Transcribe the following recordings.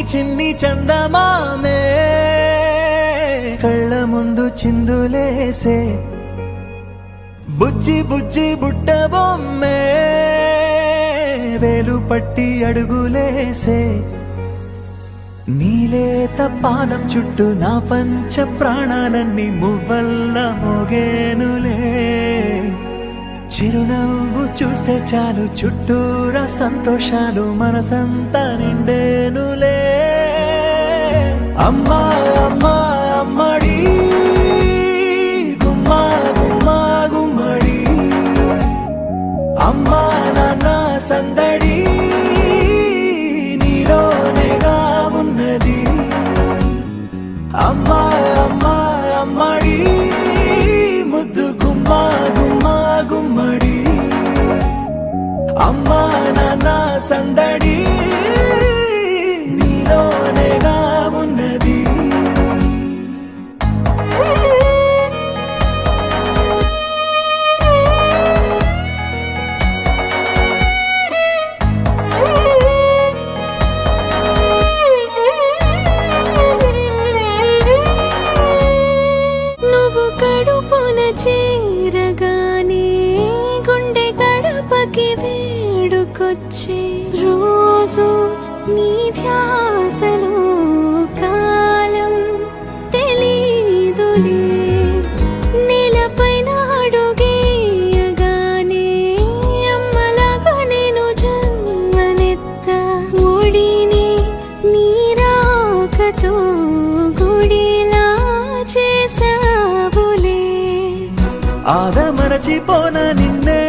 చిన్ని చందమామే కళ్ళ ముందు చిందులేసే బుజ్జి బుజ్జి బుట్ట బొమ్మే వేలు పట్టి అడుగులేసే నీలేత పానం చుట్టూ నా పంచ ప్రాణాలన్నీ మువ్వల్ల మోగేనులే చిరునవ్వు చూస్తే చాలు చుట్టూరా సంతోషాలు మనసంతా నిండేనులే అమ్మా అమ్మా అమ్మడి గుమ్మా గుమ్మా గుమ్మడి అమ్మా నాన్న సందడి నీలోనేగా ఉన్నది అమ్మా అమ్మా అమ్మడి ముద్దు గుమ్మా గుమ్మా గుమ్మడి అమ్మా నాన్న సందడి నీలోనేగా ఉన్నది నువ్వు కడుపున చేరగానే గుండె గడపకి వేడుకొచ్చే రోజు నీ ధ్యాసలో కాలం తెలీదులే నేలపైన అడుగేయగానే అమ్మలాగా నేను జన్మనెత్త ఒడిని నీ రాకతో గుడిలా చేసావులే ఆదమరచిపోన నిన్నే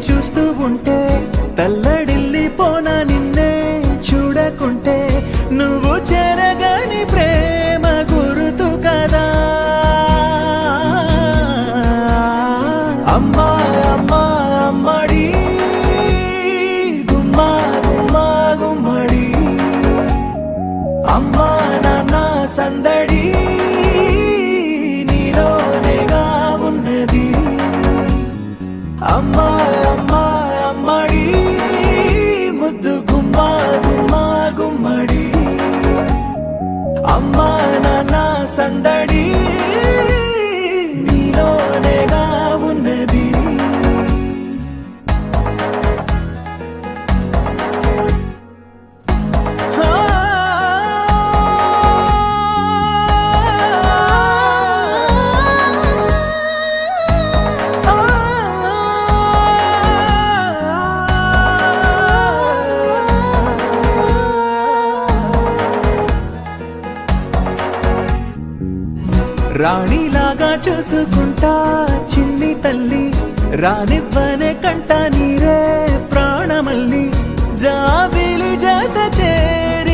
చూస్తూ ఉంటే తల్లడిల్లిపోన నిన్నే చూడకుంటే నువ్వు చెరగని ప్రేమ గురుతు కదా అమ్మా అమ్మా అమ్మడి గుమ్మా గుమ్మా గుమ్మడి అమ్మా నాన్న సందడి నీలోనేగా ఉన్నది అమ్మా అమ్మా అమ్మడి ముద్దు గుమ్మా గుమ్మా గుమ్మడి అమ్మా నాన్న సందడి నీలోనేగా ఉన్నది రాణిలాగా చూసుకుంటా చిన్ని తల్లి రానివ్వనే కంట నీరే ప్రాణమల్లి జాబిలి జత చేరి